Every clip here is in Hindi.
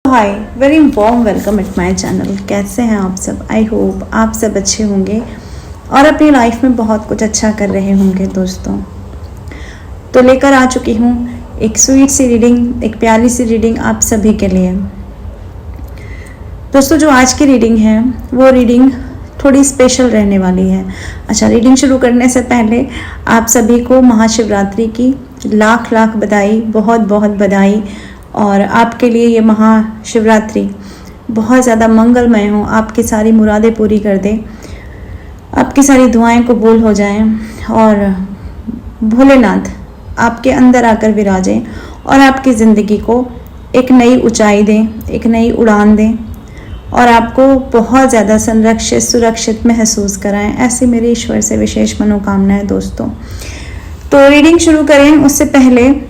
Hi, very warm welcome at my channel. कैसे हैं आप सब? आई होप आप सब अच्छे होंगे और अपनी लाइफ में बहुत कुछ अच्छा कर रहे होंगे दोस्तों। तो लेकर आ चुकी हूँ एक स्वीट सी रीडिंग, एक प्यारी सी रीडिंग आप सभी के लिए। दोस्तों, जो आज की रीडिंग है वो रीडिंग थोड़ी स्पेशल रहने वाली है। अच्छा, रीडिंग शुरू करने से पहले आप सभी को महाशिवरात्रि की लाख लाख बधाई, बहुत बहुत बधाई। और आपके लिए ये महाशिवरात्रि बहुत ज़्यादा मंगलमय हो, आपकी सारी मुरादें पूरी कर दे, आपकी सारी दुआएं कबूल हो जाएं और भोलेनाथ आपके अंदर आकर विराजें और आपकी ज़िंदगी को एक नई ऊंचाई दें, एक नई उड़ान दें और आपको बहुत ज़्यादा संरक्षित सुरक्षित महसूस कराएं। ऐसी मेरी ईश्वर से विशेष मनोकामना है दोस्तों। तो रीडिंग शुरू करें उससे पहले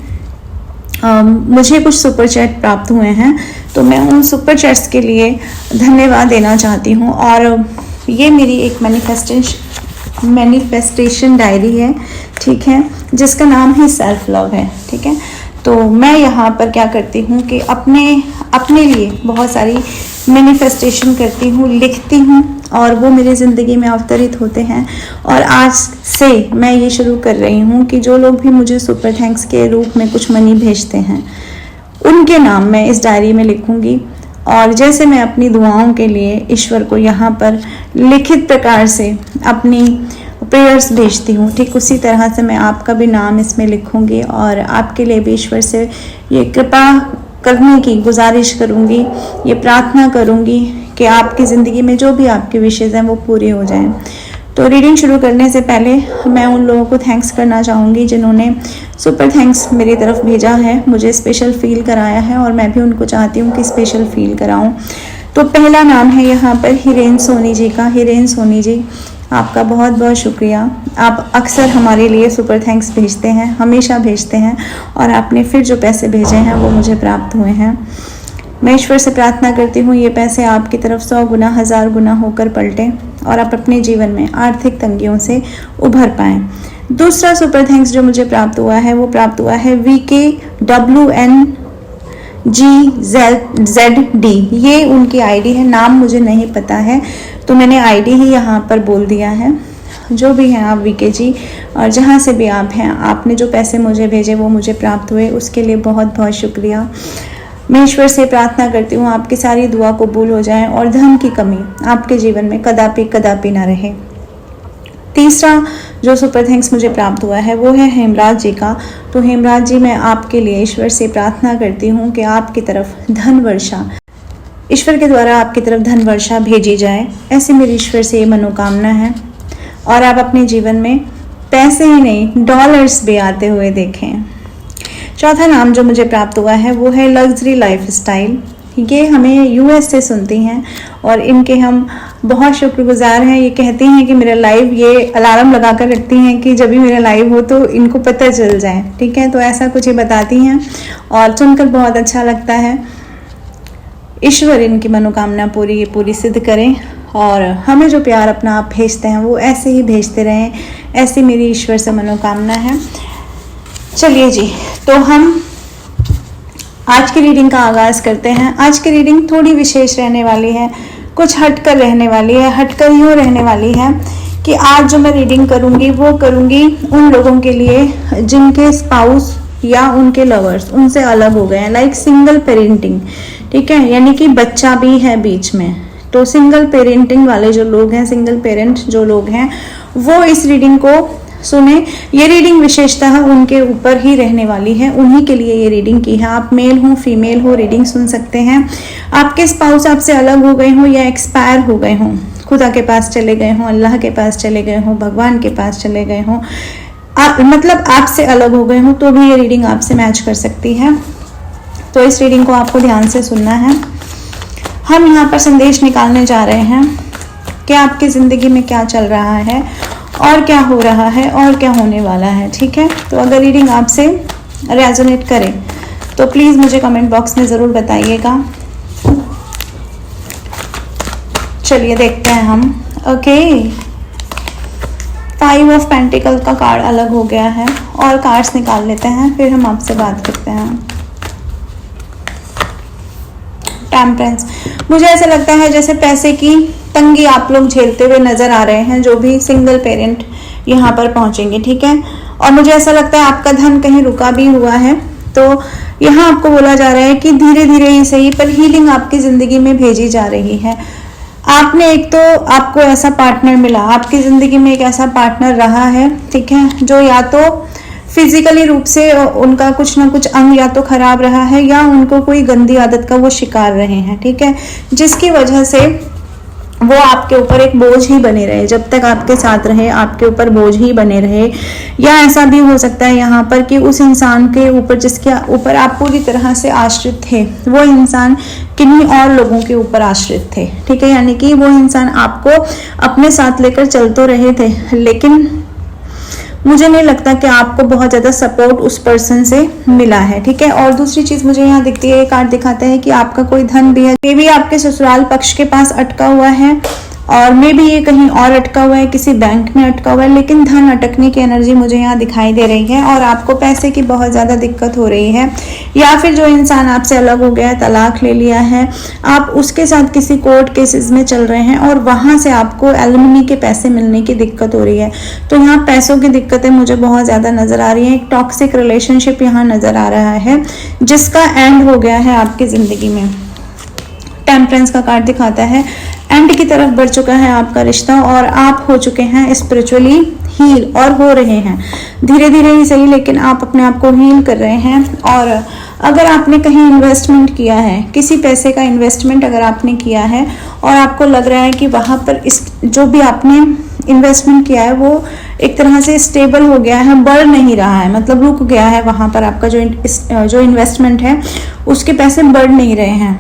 मुझे कुछ सुपर चैट प्राप्त हुए हैं, तो मैं उन सुपर चैट्स के लिए धन्यवाद देना चाहती हूँ। और ये मेरी एक मैनिफेस्टेशन डायरी है, ठीक है, जिसका नाम ही सेल्फ लव है, ठीक है। तो मैं यहाँ पर क्या करती हूँ कि अपने लिए बहुत सारी मैनिफेस्टेशन करती हूँ, लिखती हूँ और वो मेरी ज़िंदगी में अवतरित होते हैं। और आज से मैं ये शुरू कर रही हूँ कि जो लोग भी मुझे सुपर थैंक्स के रूप में कुछ मनी भेजते हैं उनके नाम मैं इस डायरी में लिखूँगी। और जैसे मैं अपनी दुआओं के लिए ईश्वर को यहाँ पर लिखित प्रकार से अपनी प्रेयर्स भेजती हूँ, ठीक उसी तरह से मैं आपका भी नाम इसमें लिखूँगी और आपके लिए भी ईश्वर से ये कृपा करने की गुजारिश करूँगी, ये प्रार्थना करूँगी कि आपकी ज़िंदगी में जो भी आपके विशेष हैं वो पूरे हो जाएं। तो रीडिंग शुरू करने से पहले मैं उन लोगों को थैंक्स करना चाहूँगी जिन्होंने सुपर थैंक्स मेरी तरफ भेजा है, मुझे स्पेशल फील कराया है और मैं भी उनको चाहती हूँ कि स्पेशल फील कराऊँ। तो पहला नाम है यहाँ पर हिरेन सोनी जी का। हिरेन सोनी जी, आपका बहुत बहुत शुक्रिया। आप अक्सर हमारे लिए सुपर थैंक्स भेजते हैं, हमेशा भेजते हैं और आपने फिर जो पैसे भेजे हैं वो मुझे प्राप्त हुए हैं। मैं ईश्वर से प्रार्थना करती हूँ ये पैसे आपकी तरफ 100 गुना 1000 गुना होकर पलटें और आप अपने जीवन में आर्थिक तंगियों से उभर पाएँ। दूसरा सुपर थैंक्स जो मुझे प्राप्त हुआ है वो प्राप्त हुआ है VKWNGZD। ये उनकी आईडी है, नाम मुझे नहीं पता है तो मैंने आईडी ही यहाँ पर बोल दिया है। जो भी हैं आप वीके जी, और जहाँ से भी आप हैं, आपने जो पैसे मुझे भेजे वो मुझे प्राप्त हुए, उसके लिए बहुत बहुत शुक्रिया। मैं ईश्वर से प्रार्थना करती हूँ आपकी सारी दुआ कबूल हो जाए और धन की कमी आपके जीवन में कदापि कदापि ना रहे। तीसरा जो सुपर थैंक्स मुझे प्राप्त हुआ है वो है हेमराज जी का। तो हेमराज जी, मैं आपके लिए ईश्वर से प्रार्थना करती हूँ कि आपकी तरफ धन वर्षा, ईश्वर के द्वारा आपकी तरफ धन वर्षा भेजी जाए, ऐसी मेरी ईश्वर से ये मनोकामना है और आप अपने जीवन में पैसे ही नहीं डॉलर्स भी आते हुए देखें। चौथा नाम जो मुझे प्राप्त हुआ है वो है लग्जरी लाइफ स्टाइल। ये हमें यूएस से सुनती हैं और इनके हम बहुत शुक्रगुजार हैं। ये कहती हैं कि मेरा लाइव, ये अलार्म लगा कर रखती हैं कि जब भी मेरा लाइव हो तो इनको पता चल जाए, ठीक है। तो ऐसा कुछ ये बताती हैं और सुनकर बहुत अच्छा लगता है। ईश्वर इनकी मनोकामना पूरी सिद्ध करें और हमें जो प्यार अपना आप भेजते हैं वो ऐसे ही भेजते रहें, ऐसी मेरी ईश्वर से मनोकामना है। चलिए जी, तो हम आज की रीडिंग का आगाज़ करते हैं। आज की रीडिंग थोड़ी विशेष रहने वाली है, कुछ हटकर रहने वाली है। हटकर यूँ रहने वाली है कि आज जो मैं रीडिंग करूँगी वो करूँगी उन लोगों के लिए जिनके स्पाउस या उनके लवर्स उनसे अलग हो गए हैं, लाइक सिंगल पेरेंटिंग, ठीक है, यानी कि बच्चा भी है बीच में। तो सिंगल पेरेंटिंग वाले जो लोग हैं, सिंगल पेरेंट जो लोग हैं, वो इस रीडिंग को सुने। ये रीडिंग विशेषतः उनके ऊपर ही रहने वाली है, उन्हीं के लिए ये रीडिंग की है। आप मेल हो फीमेल हो, रीडिंग सुन सकते हैं। आपके स्पाउस आपसे अलग हो गए हों या एक्सपायर हो गए हों, खुदा के पास चले गए हों, अल्लाह के पास चले गए हों, भगवान के पास चले गए हों, मतलब आपसे अलग हो गए हों, तो भी ये रीडिंग आपसे मैच कर सकती है। तो इस रीडिंग को आपको ध्यान से सुनना है। हम यहाँ पर संदेश निकालने जा रहे हैं कि आपकी ज़िंदगी में क्या चल रहा है और क्या हो रहा है और क्या होने वाला है, ठीक है। तो अगर रीडिंग आपसे रेजोनेट करे तो प्लीज़ मुझे कमेंट बॉक्स में ज़रूर बताइएगा। चलिए देखते हैं हम। ओके, 5 ऑफ पेंटिकल का कार्ड अलग हो गया है और कार्ड्स निकाल लेते हैं, फिर हम आपसे बात करते हैं। टेम्परेंस, मुझे ऐसा लगता है जैसे पैसे की तंगी आप लोग झेलते हुए नजर आ रहे हैं, जो भी सिंगल पेरेंट यहाँ पर पहुंचेंगे, ठीक है। और मुझे ऐसा लगता है आपका धन कहीं रुका भी हुआ है, तो यहाँ आपको बोला जा रहा है कि धीरे धीरे ही सही पर हीलिंग आपकी जिंदगी में भेजी जा रही है। आपने एक तो आपको ऐसा पार्टनर मिला, आपकी जिंदगी में एक ऐसा पार्टनर रहा है, ठीक है, जो या तो फिजिकली रूप से उनका कुछ ना कुछ अंग या तो खराब रहा है या उनको कोई गंदी आदत का वो शिकार रहे हैं, ठीक है, जिसकी वजह से वो आपके ऊपर एक बोझ ही बने रहे, जब तक आपके साथ रहे आपके ऊपर बोझ ही बने रहे। या ऐसा भी हो सकता है यहाँ पर कि उस इंसान के ऊपर जिसके ऊपर आप पूरी तरह से आश्रित थे, वो इंसान किन्हीं और लोगों के ऊपर आश्रित थे, ठीक है, यानी कि वो इंसान आपको अपने साथ लेकर चल तो रहे थे, लेकिन मुझे नहीं लगता कि आपको बहुत ज़्यादा सपोर्ट उस पर्सन से मिला है, ठीक है। और दूसरी चीज़ मुझे यहाँ दिखती है, ये कार्ड दिखाता है कि आपका कोई धन भी है, मे भी आपके ससुराल पक्ष के पास अटका हुआ है, और मे भी ये कहीं और अटका हुआ है, किसी बैंक में अटका हुआ है, लेकिन धन अटकने की एनर्जी मुझे यहाँ दिखाई दे रही है, और आपको पैसे की बहुत ज़्यादा दिक्कत हो रही है। या फिर जो इंसान आपसे अलग हो गया है, तलाक ले लिया है, आप उसके साथ किसी कोर्ट केसेस में चल रहे हैं और वहाँ से आपको एलिमनी के पैसे मिलने की दिक्कत हो रही है। तो यहाँ पैसों की दिक्कतें मुझे बहुत ज़्यादा नज़र आ रही हैं। एक टॉक्सिक रिलेशनशिप यहाँ नज़र आ रहा है जिसका एंड हो गया है आपकी ज़िंदगी में। टेम्परेंस का कार्ड दिखाता है एंड की तरफ बढ़ चुका है आपका रिश्ता, और आप हो चुके हैं स्पिरिचुअली हील, और हो रहे हैं धीरे धीरे ही सही, लेकिन आप अपने आप को हील कर रहे हैं। और अगर आपने कहीं इन्वेस्टमेंट किया है, किसी पैसे का इन्वेस्टमेंट अगर आपने किया है और आपको लग रहा है कि वहाँ पर इस जो भी आपने इन्वेस्टमेंट किया है वो एक तरह से स्टेबल हो गया है, बढ़ नहीं रहा है, मतलब रुक गया है, वहाँ पर आपका जो इन्वेस्टमेंट है उसके पैसे बढ़ नहीं रहे हैं,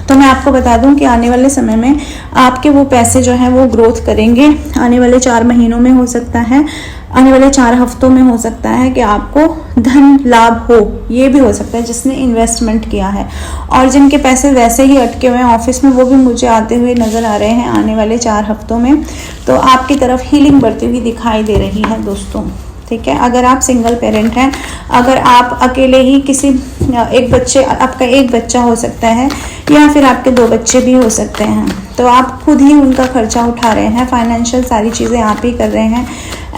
तो मैं आपको बता दूं कि आने वाले समय में आपके वो पैसे जो हैं वो ग्रोथ करेंगे। आने वाले 4 महीनों में हो सकता है, आने वाले 4 हफ्तों में हो सकता है कि आपको धन लाभ हो, ये भी हो सकता है जिसने इन्वेस्टमेंट किया है। और जिनके पैसे वैसे ही अटके हुए हैं ऑफिस में, वो भी मुझे आते हुए नज़र आ रहे हैं आने वाले 4 हफ्तों में। तो आपकी तरफ हीलिंग बढ़ती हुई दिखाई दे रही है दोस्तों, ठीक है। अगर आप सिंगल पेरेंट हैं, अगर आप अकेले ही किसी एक बच्चे, आपका एक बच्चा हो सकता है या फिर आपके 2 बच्चे भी हो सकते हैं, तो आप खुद ही उनका खर्चा उठा रहे हैं, फाइनेंशियल सारी चीज़ें आप ही कर रहे हैं,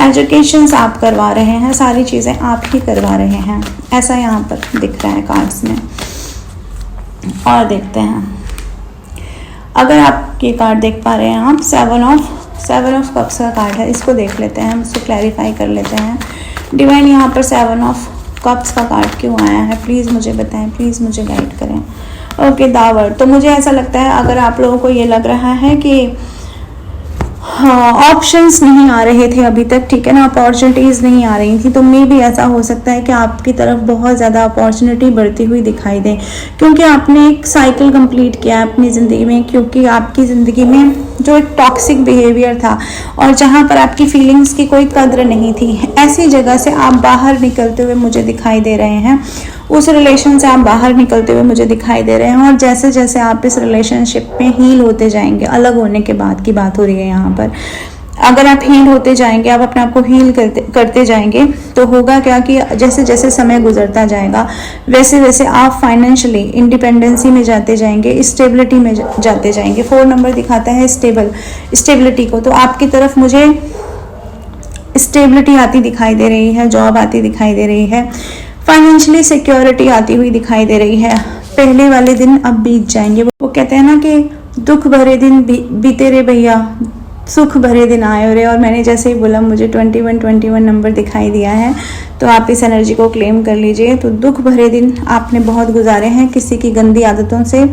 एजुकेशंस आप करवा रहे हैं, सारी चीज़ें आप ही करवा रहे हैं, ऐसा यहाँ पर दिख रहा है कार्ड्स में। और देखते हैं, अगर आप ये कार्ड देख पा रहे हैं, आप 7 ऑफ कप्स का कार्ड है, इसको देख लेते हैं, हम इसको क्लैरिफाई कर लेते हैं। डिवाइन यहाँ पर 7 ऑफ कप्स का कार्ड क्यों आया है, प्लीज़ मुझे बताएं, प्लीज़ मुझे गाइड करें। ओके, दावर, तो मुझे ऐसा लगता है अगर आप लोगों को ये लग रहा है कि हाँ ऑप्शंस नहीं आ रहे थे अभी तक, ठीक है ना, अपॉर्चुनिटीज़ नहीं आ रही थी, तो मे भी ऐसा हो सकता है कि आपकी तरफ बहुत ज़्यादा अपॉर्चुनिटी बढ़ती हुई दिखाई दे, क्योंकि आपने एक साइकिल कंप्लीट किया है अपनी ज़िंदगी में, क्योंकि आपकी ज़िंदगी में जो एक टॉक्सिक बिहेवियर था और जहाँ पर आपकी फीलिंग्स की कोई कद्र नहीं थी, ऐसी जगह से आप बाहर निकलते हुए मुझे दिखाई दे रहे हैं, उस रिलेशन से आप बाहर निकलते हुए मुझे दिखाई दे रहे हैं। और जैसे जैसे आप इस रिलेशनशिप में हील होते जाएंगे, अलग होने के बाद की बात हो रही है यहाँ पर, अगर आप हील होते जाएंगे, आप अपने आप को हील करते जाएंगे, तो होगा क्या कि जैसे जैसे समय गुजरता जाएगा वैसे वैसे आप फाइनेंशियली इंडिपेंडेंसी में जाते जाएंगे, स्टेबिलिटी में जाते जाएंगे। 4 नंबर दिखाता है स्टेबिलिटी को, तो आपकी तरफ मुझे स्टेबिलिटी आती दिखाई दे रही है, जॉब आती दिखाई दे रही है, फाइनेंशियली सिक्योरिटी आती हुई दिखाई दे रही है। पहले वाले दिन अब बीत जाएंगे, वो कहते हैं ना कि दुख भरे दिन बीते रे भैया, सुख भरे दिन आए रे। और मैंने जैसे ही बोला मुझे 21 नंबर दिखाई दिया है, तो आप इस एनर्जी को क्लेम कर लीजिए। तो दुख भरे दिन आपने बहुत गुजारे हैं, किसी की गंदी आदतों से,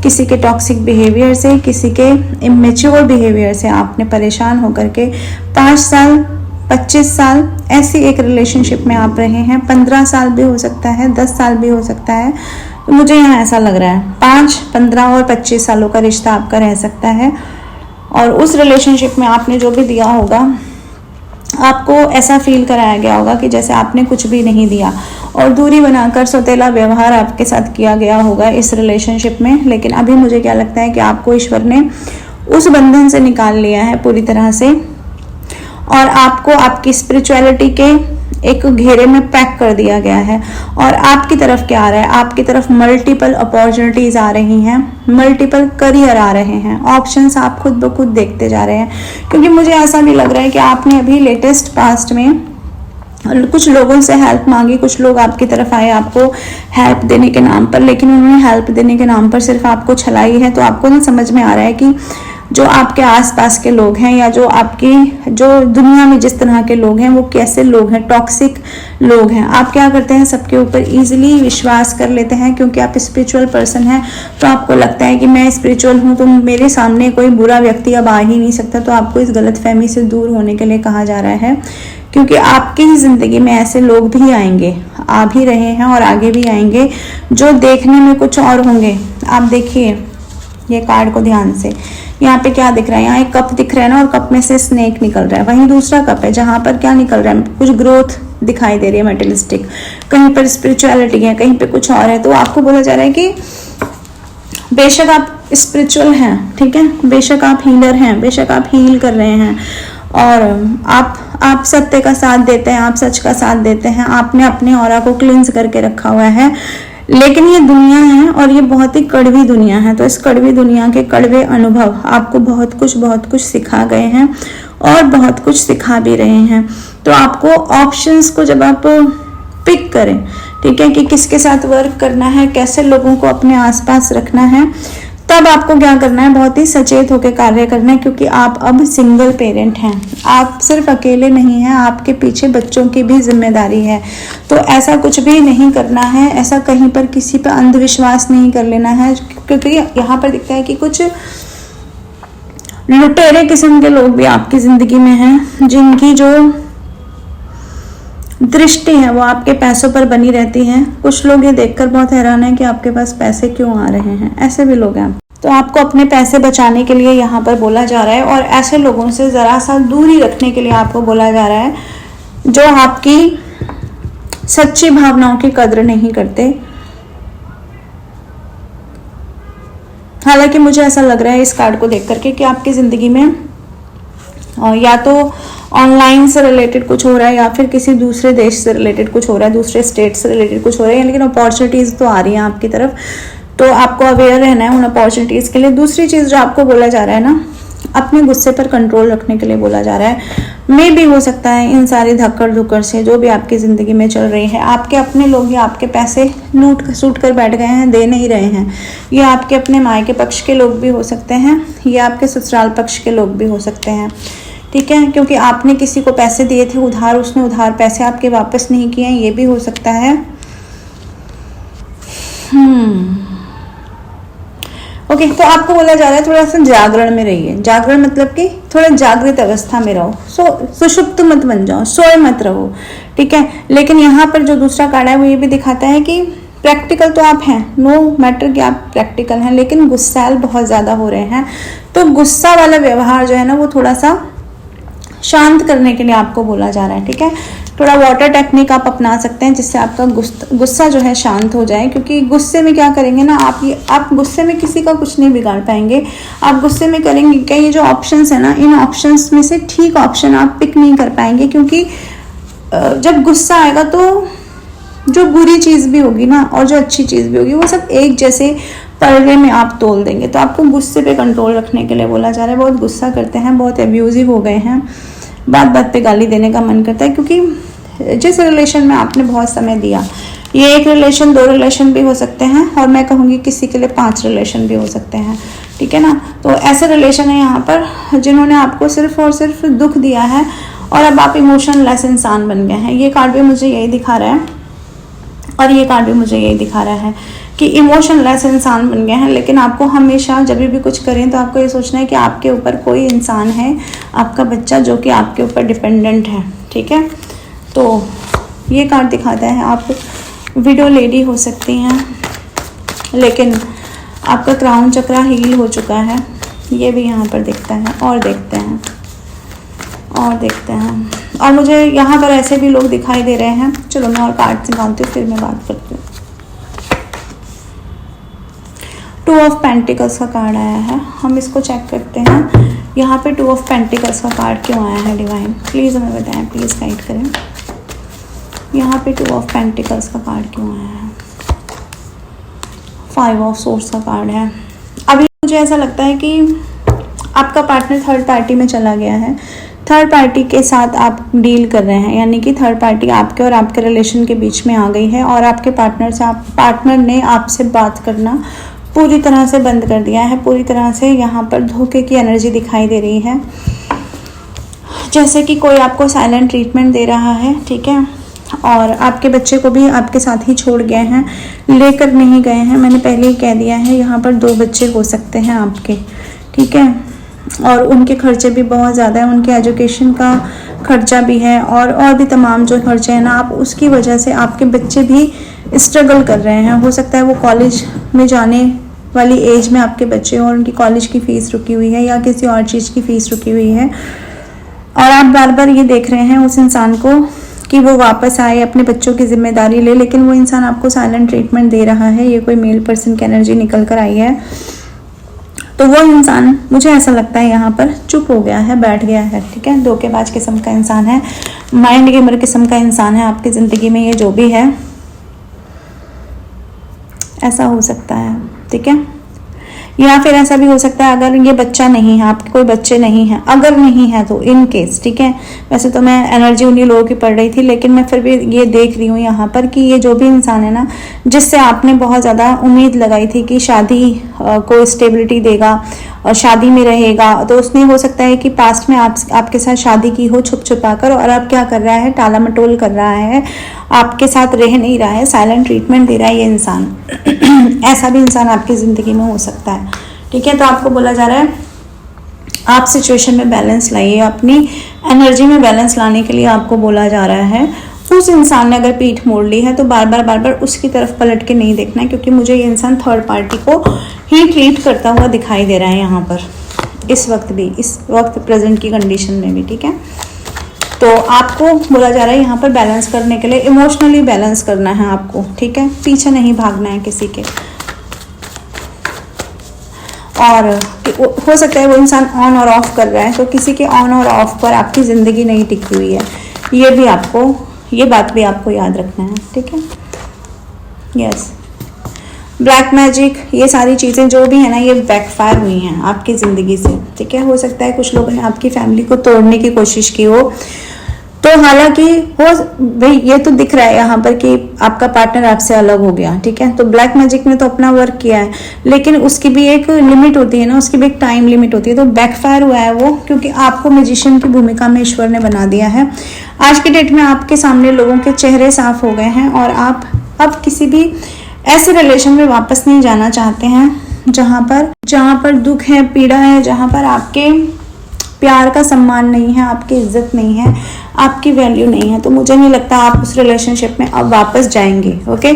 किसी के टॉक्सिक बिहेवियर से, किसी के इमेच्योर बिहेवियर से आपने परेशान होकर के 5 साल 25 साल ऐसी एक रिलेशनशिप में आप रहे हैं। 15 साल भी हो सकता है, 10 साल भी हो सकता है, तो मुझे यहाँ ऐसा लग रहा है 5, 15 और 25 सालों का रिश्ता आपका रह सकता है। और उस रिलेशनशिप में आपने जो भी दिया होगा, आपको ऐसा फील कराया गया होगा कि जैसे आपने कुछ भी नहीं दिया, और दूरी बनाकर सौतेला व्यवहार आपके साथ किया गया होगा इस रिलेशनशिप में। लेकिन अभी मुझे क्या लगता है कि आपको ईश्वर ने उस बंधन से निकाल लिया है पूरी तरह से, और आपको आपकी स्पिरिचुअलिटी के एक घेरे में पैक कर दिया गया है। और आपकी तरफ क्या आ रहा है, आपकी तरफ मल्टीपल अपॉर्चुनिटीज आ रही हैं, मल्टीपल करियर आ रहे हैं, ऑप्शंस आप खुद ब खुद देखते जा रहे हैं। क्योंकि मुझे ऐसा भी लग रहा है कि आपने अभी लेटेस्ट पास्ट में कुछ लोगों से हेल्प मांगी, कुछ लोग आपकी तरफ आए आपको हेल्प देने के नाम पर, लेकिन उन्होंने हेल्प देने के नाम पर सिर्फ आपको छलाई है। तो आपको ना समझ में आ रहा है कि जो आपके आसपास के लोग हैं या जो आपकी जो दुनिया में जिस तरह के लोग हैं वो कैसे लोग हैं, टॉक्सिक लोग हैं। आप क्या करते हैं, सबके ऊपर इजीली विश्वास कर लेते हैं, क्योंकि आप स्पिरिचुअल पर्सन हैं। तो आपको लगता है कि मैं स्पिरिचुअल हूँ तो मेरे सामने कोई बुरा व्यक्ति अब आ ही नहीं सकता। तो आपको इस गलतफहमी से दूर होने के लिए कहा जा रहा है, क्योंकि आपकी ही जिंदगी में ऐसे लोग भी आएंगे, आ भी रहे हैं और आगे भी आएंगे, जो देखने में कुछ और होंगे। आप देखिए ये कार्ड को ध्यान से, यहाँ पे क्या दिख रहा है, यहाँ एक कप दिख रहा है ना, और कप में से स्नेक निकल रहा है। वहीं दूसरा कप है जहां पर क्या निकल रहा है, कुछ ग्रोथ दिखाई दे रही है, मेटेरियलिस्टिक। कहीं पर स्पिरिचुअलिटी है, कहीं पे कुछ और है। तो आपको बोला जा रहा है कि बेशक आप स्पिरिचुअल हैं, ठीक है, बेशक आप हीलर हैं, बेशक आप हील कर रहे हैं, और आप सत्य का साथ देते हैं, आप सच का साथ देते हैं, आपने अपने ऑरा को क्लींस करके रखा हुआ है। लेकिन ये दुनिया है और ये बहुत ही कड़वी दुनिया है। तो इस कड़वी दुनिया के कड़वे अनुभव आपको बहुत कुछ सिखा गए हैं और बहुत कुछ सिखा भी रहे हैं। तो आपको ऑप्शंस को जब आप पिक करें, ठीक है, कि किसके साथ वर्क करना है, कैसे लोगों को अपने आसपास रखना है, तब आपको क्या करना है, बहुत ही सचेत होकर कार्य करना है। क्योंकि आप अब सिंगल पेरेंट हैं, आप सिर्फ अकेले नहीं हैं, आपके पीछे बच्चों की भी जिम्मेदारी है। तो ऐसा कुछ भी नहीं करना है, ऐसा कहीं पर किसी पर अंधविश्वास नहीं कर लेना है। क्योंकि यहाँ पर दिखता है कि कुछ लुटेरे किस्म के लोग भी आपकी जिंदगी में हैं, जिनकी जो दृष्टि है वो आपके पैसों पर बनी रहती है। कुछ लोग ये देखकर बहुत हैरान है कि आपके पास पैसे क्यों आ रहे हैं, ऐसे भी लोग हैं। तो आपको अपने पैसे बचाने के लिए यहाँ पर बोला जा रहा है, और ऐसे लोगों से जरा सा दूरी रखने के लिए आपको बोला जा रहा है, जो आपकी सच्ची भावनाओं की कद्र नहीं करते। हालांकि मुझे ऐसा लग रहा है इस कार्ड को देख करके कि आपकी जिंदगी में या तो ऑनलाइन से रिलेटेड कुछ हो रहा है, या फिर किसी दूसरे देश से रिलेटेड कुछ हो रहा है, दूसरे स्टेट से रिलेटेड कुछ हो रहा है, लेकिन अपॉर्चुनिटीज तो आ रही हैं आपकी तरफ। तो आपको अवेयर रहना है उन अपॉर्चुनिटीज के लिए। दूसरी चीज जो आपको बोला जा रहा है ना, अपने गुस्से पर कंट्रोल रखने के लिए बोला जा रहा है। मे भी हो सकता है इन सारी धक्कड़ धुक्कड़ से जो भी आपकी जिंदगी में चल रही है, आपके अपने लोग ही आपके पैसे लूट सूट कर बैठ गए हैं, दे नहीं रहे हैं। ये आपके अपने मायके पक्ष के लोग भी हो सकते हैं, ये आपके ससुराल पक्ष के लोग भी हो सकते हैं, ठीक है। क्योंकि आपने किसी को पैसे दिए थे उधार, उसने उधार पैसे आपके वापस नहीं किए, ये भी हो सकता है। ओके, तो आपको बोला जा रहा है थोड़ा सा जागरण में रहिए। जागरण मतलब कि थोड़ा जागृत अवस्था में रहो, सुषुप्त मत बन जाओ, सोए मत रहो, ठीक है। लेकिन यहाँ पर जो दूसरा कार्ड है वो ये भी दिखाता है कि प्रैक्टिकल तो आप हैं, नो मैटर कि आप प्रैक्टिकल हैं, लेकिन गुस्सैल बहुत ज्यादा हो रहे हैं। तो गुस्सा वाला व्यवहार जो है ना वो थोड़ा सा शांत करने के लिए आपको बोला जा रहा है, ठीक है। थोड़ा वाटर टेक्निक आप अपना सकते हैं जिससे आपका गुस्सा जो है शांत हो जाए। क्योंकि गुस्से में क्या करेंगे ना आप गुस्से में किसी का कुछ नहीं बिगाड़ पाएंगे। आप गुस्से में करेंगे क्या, ये जो ऑप्शंस है ना, इन ऑप्शंस में से ठीक ऑप्शन आप पिक नहीं कर पाएंगे। क्योंकि जब गुस्सा आएगा तो जो बुरी चीज भी होगी ना और जो अच्छी चीज भी होगी वो सब एक जैसे पलड़े में आप तोल देंगे। तो आपको गुस्से पे कंट्रोल रखने के लिए बोला जा रहा है। बहुत गुस्सा करते हैं, बहुत एब्यूजिव हो गए हैं, बात बात पे गाली देने का मन करता है। क्योंकि जिस रिलेशन में आपने बहुत समय दिया, ये एक रिलेशन, 2 रिलेशन भी हो सकते हैं, और मैं कहूँगी किसी के लिए 5 रिलेशन भी हो सकते हैं, ठीक है ना। तो ऐसे रिलेशन है यहाँ पर जिन्होंने आपको सिर्फ और सिर्फ दुख दिया है, और अब आप इमोशनलेस इंसान बन गए हैं। ये कार्ड भी मुझे यही दिखा रहा है, और ये कार्ड भी मुझे यही दिखा रहा है कि इमोशनलेस इंसान बन गए हैं। लेकिन आपको हमेशा जब भी कुछ करें तो आपको ये सोचना है कि आपके ऊपर कोई इंसान है, आपका बच्चा, जो कि आपके ऊपर डिपेंडेंट है, ठीक है। तो ये कार्ड दिखाता है आप विडो लेडी हो सकती हैं, लेकिन आपका क्राउन चक्रा हील हो चुका है, ये भी यहाँ पर दिखता है। और देखते हैं, और देखते हैं, और मुझे यहाँ पर ऐसे भी लोग दिखाई दे रहे हैं। चलो मैं और कार्ड निकालती हूँ, फिर मैं बात करती हूँ। 2 ऑफ पेंटिकल्स का कार्ड आया है, हम इसको चेक करते हैं। यहाँ पे 2 ऑफ पेंटिकल्स का कार्ड क्यों आया है डिवाइन, प्लीज़ हमें बताएं, प्लीज़ गाइड करें। यहाँ पे 2 ऑफ पेंटिकल्स का कार्ड क्यों आया है? 5 ऑफ सोर्स का कार्ड है। अभी मुझे ऐसा लगता है कि आपका पार्टनर थर्ड पार्टी में चला गया है, थर्ड पार्टी के साथ आप डील कर रहे हैं, यानी कि थर्ड पार्टी आपके और आपके रिलेशन के बीच में आ गई है और आपके पार्टनर ने आपसे बात करना पूरी तरह से बंद कर दिया है। पूरी तरह से यहाँ पर धोखे की एनर्जी दिखाई दे रही है, जैसे कि कोई आपको साइलेंट ट्रीटमेंट दे रहा है, ठीक है। और आपके बच्चे को भी आपके साथ ही छोड़ गए हैं, लेकर नहीं गए हैं। मैंने पहले ही कह दिया है, यहाँ पर 2 बच्चे हो सकते हैं आपके, ठीक है। और उनके खर्चे भी बहुत ज़्यादा है, उनके एजुकेशन का खर्चा भी है और भी तमाम जो खर्चे हैं ना, आप उसकी वजह से आपके बच्चे भी स्ट्रगल कर रहे हैं। हो सकता है वो कॉलेज में जाने वाली एज में आपके बच्चे और उनकी कॉलेज की फ़ीस रुकी हुई है या किसी और चीज़ की फ़ीस रुकी हुई है, और आप बार बार ये देख रहे हैं उस इंसान को कि वो वापस आए, अपने बच्चों की जिम्मेदारी ले, लेकिन वो इंसान आपको साइलेंट ट्रीटमेंट दे रहा है। ये कोई मेल पर्सन की एनर्जी निकल कर आई है, तो वो इंसान मुझे ऐसा लगता है यहाँ पर चुप हो गया है, बैठ गया है, ठीक है। धोखेबाज किस्म का इंसान है, माइंड गेमर किस्म का इंसान है आपकी ज़िंदगी में। ये जो भी है ऐसा हो सकता है, ठीक है। या फिर ऐसा भी हो सकता है अगर ये बच्चा नहीं है, आपके कोई बच्चे नहीं हैं, अगर नहीं है तो इन केस, ठीक है। वैसे तो मैं एनर्जी उन्हीं लोगों की पढ़ रही थी, लेकिन मैं फिर भी ये देख रही हूँ यहाँ पर कि ये जो भी इंसान है ना, जिससे आपने बहुत ज़्यादा उम्मीद लगाई थी कि शादी को स्टेबिलिटी देगा और शादी में रहेगा, तो उसने हो सकता है कि पास्ट में आपके साथ शादी की हो छुप छुपा कर, और अब क्या कर रहा है, टाला मटोल कर रहा है, आपके साथ रह नहीं रहा है, साइलेंट ट्रीटमेंट दे रहा है ये इंसान। ऐसा भी इंसान आपकी ज़िंदगी में हो सकता है, ठीक है। तो आपको बोला जा रहा है आप सिचुएशन में बैलेंस लाइए, अपनी एनर्जी में बैलेंस लाने के लिए आपको बोला जा रहा है। उस इंसान ने अगर पीठ मोड़ ली है तो बार बार उसकी तरफ पलट के नहीं देखना है, क्योंकि मुझे ये इंसान थर्ड पार्टी को ही ट्रीट करता हुआ दिखाई दे रहा है यहाँ पर, इस वक्त प्रेजेंट की कंडीशन में भी, ठीक है। तो आपको बोला जा रहा है यहाँ पर बैलेंस करने के लिए, इमोशनली बैलेंस करना है आपको, ठीक है। पीछे नहीं भागना है किसी के। और हो सकता है वो इंसान ऑन और ऑफ कर रहा है, तो किसी के ऑन और ऑफ पर आपकी ज़िंदगी नहीं टिकी हुई है, ये बात भी आपको याद रखना है, ठीक है। यस, ब्लैक मैजिक, ये सारी चीज़ें जो भी है ना, ये बैकफायर हुई हैं आपकी ज़िंदगी से, ठीक है। हो सकता है कुछ लोगों ने आपकी फैमिली को तोड़ने की कोशिश की हो, तो हालांकि हो भाई, ये तो दिख रहा है यहाँ पर कि आपका पार्टनर आपसे अलग हो गया, ठीक है। तो ब्लैक मैजिक ने तो अपना वर्क किया है, लेकिन उसकी भी एक लिमिट होती है ना, उसकी भी एक टाइम लिमिट होती है। तो बैकफायर हुआ है वो, क्योंकि आपको मैजिशियन की भूमिका में ईश्वर ने बना दिया है। आज की डेट में आपके सामने लोगों के चेहरे साफ हो गए हैं और आप अब किसी भी ऐसे रिलेशन में वापस नहीं जाना चाहते हैं जहाँ पर दुख है, पीड़ा है, जहाँ पर आपके प्यार का सम्मान नहीं है, आपकी इज्जत नहीं है, आपकी वैल्यू नहीं है। तो मुझे नहीं लगता आप उस रिलेशनशिप में अब वापस जाएंगे, ओके।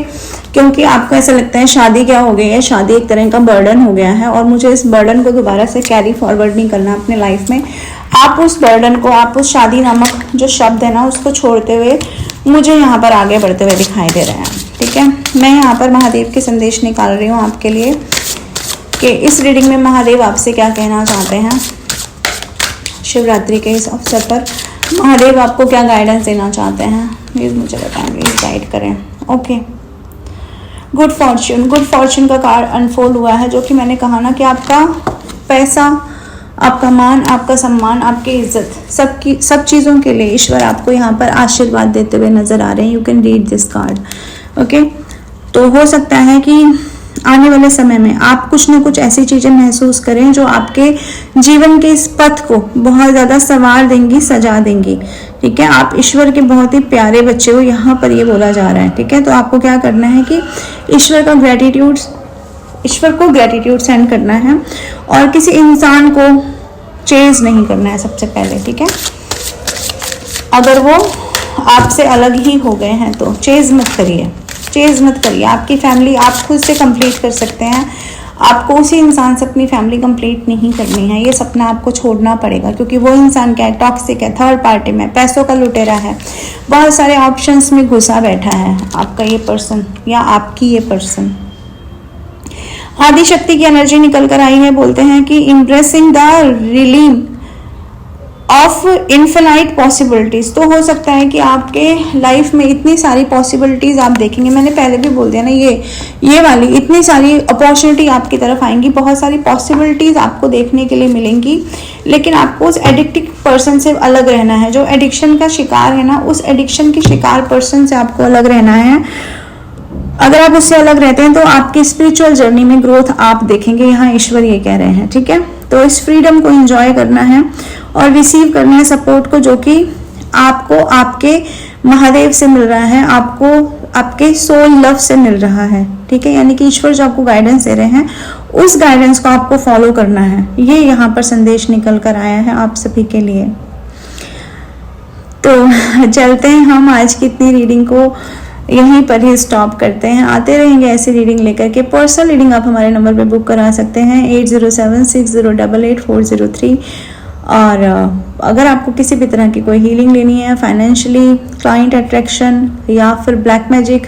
क्योंकि आपको ऐसा लगता है शादी क्या हो गई है, शादी एक तरह का बर्डन हो गया है और मुझे इस बर्डन को दोबारा से कैरी फॉरवर्ड नहीं करना अपने लाइफ में। आप उस बर्डन को, आप उस शादी नामक जो शब्द है ना, उसको छोड़ते हुए मुझे यहाँ पर आगे बढ़ते हुए दिखाई दे रहे हैं, ठीक है। मैं यहाँ पर महादेव के संदेश निकाल रही हूँ आपके लिए कि इस रीडिंग में महादेव आपसे क्या कहना चाहते हैं। शिवरात्रि के इस अवसर पर महादेव आपको क्या गाइडेंस देना चाहते हैं, प्लीज़ मुझे बताएं, प्लीज़ गाइड करें। ओके, गुड फॉर्च्यून का कार्ड अनफोल्ड हुआ है, जो कि मैंने कहा ना कि आपका पैसा, आपका मान, आपका सम्मान, आपकी इज्जत, सब चीज़ों के लिए ईश्वर आपको यहाँ पर आशीर्वाद देते हुए नजर आ रहे हैं। You can read this card, okay. तो हो सकता है कि आने वाले समय में आप कुछ ना कुछ ऐसी चीजें महसूस करें जो आपके जीवन के इस पथ को बहुत ज्यादा संवार देंगी, सजा देंगी, ठीक है। आप ईश्वर के बहुत ही प्यारे बच्चे हो, यहाँ पर ये बोला जा रहा है, ठीक है। तो आपको क्या करना है कि ईश्वर को ग्रेटिट्यूड सेंड करना है और किसी इंसान को चेज नहीं करना है सबसे पहले, ठीक है। अगर वो आपसे अलग ही हो गए हैं तो चेज मत करिए। आपकी फैमिली आप खुद से कंप्लीट कर सकते हैं, आपको उसी इंसान से अपनी फैमिली कंप्लीट नहीं करनी है। ये सपना आपको छोड़ना पड़ेगा, क्योंकि वो इंसान क्या है, टॉक्सिक है, थर्ड पार्टी में पैसों का लुटेरा है, बहुत सारे ऑप्शंस में घुसा बैठा है आपका ये पर्सन या आपकी ये पर्सन। आदिशक्ति की एनर्जी निकल कर आई है, बोलते हैं कि impressing the of infinite possibilities. तो हो सकता है कि आपके लाइफ में इतनी सारी पॉसिबिलिटीज आप देखेंगे, मैंने पहले भी बोल दिया ना, ये वाली इतनी सारी अपॉर्चुनिटी आपकी तरफ आएंगी, बहुत सारी पॉसिबिलिटीज आपको देखने के लिए मिलेंगी, लेकिन आपको उस एडिक्टिव पर्सन से अलग रहना है। जो एडिक्शन का शिकार है ना, उस एडिक्शन के शिकार पर्सन से आपको अलग रहना है। अगर आप उससे अलग रहते हैं तो आपकी स्पिरिचुअल जर्नी में ग्रोथ आप देखेंगे, यहाँ ईश्वर ये कह रहे हैं, ठीक है। तो इस फ्रीडम को एंजॉय करना है और रिसीव करना है सपोर्ट को, जो कि आपको आपके महादेव से मिल रहा है, आपको आपके सोल लव से मिल रहा है, ठीक है। यानी कि ईश्वर जो आपको गाइडेंस दे रहे हैं, उस गाइडेंस को आपको फॉलो करना है। ये यहाँ पर संदेश निकल कर आया है आप सभी के लिए। तो चलते हैं हम आज की इतनी रीडिंग को यहीं पर ही स्टॉप करते हैं। आते रहेंगे ऐसी रीडिंग लेकर के। पर्सनल रीडिंग आप हमारे नंबर पे बुक करा सकते हैं 8076088403। और अगर आपको किसी भी तरह की कोई हीलिंग लेनी है, फाइनेंशियली, क्लाइंट अट्रैक्शन, या फिर ब्लैक मैजिक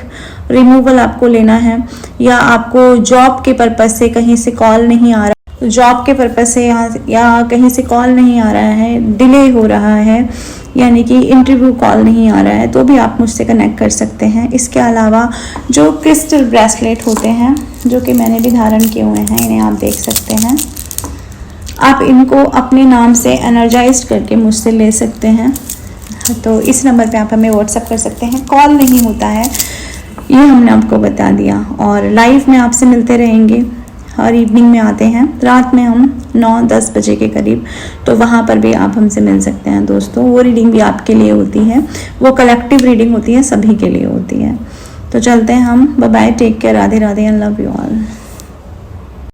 रिमूवल आपको लेना है, या आपको जॉब के पर्पज से कहीं से कॉल नहीं आ रहा, जॉब के पर्पज से या कहीं से कॉल नहीं आ रहा है, डिले हो रहा है, यानी कि इंटरव्यू कॉल नहीं आ रहा है, तो भी आप मुझसे कनेक्ट कर सकते हैं। इसके अलावा जो क्रिस्टल ब्रेसलेट होते हैं, जो कि मैंने भी धारण किए हुए हैं, इन्हें आप देख सकते हैं। आप इनको अपने नाम से एनर्जाइज करके मुझसे ले सकते हैं। तो इस नंबर पे आप हमें व्हाट्सएप कर सकते हैं। कॉल नहीं होता है, ये हमने आपको बता दिया। और लाइव में आपसे मिलते रहेंगे, हर इवनिंग में आते हैं, रात में हम 9-10 बजे के करीब, तो वहाँ पर भी आप हमसे मिल सकते हैं दोस्तों। वो रीडिंग भी आपके लिए होती है, वो कलेक्टिव रीडिंग होती है, सभी के लिए होती है। तो चलते हैं हम, bye bye, take care, Radhe Radhe and love you all.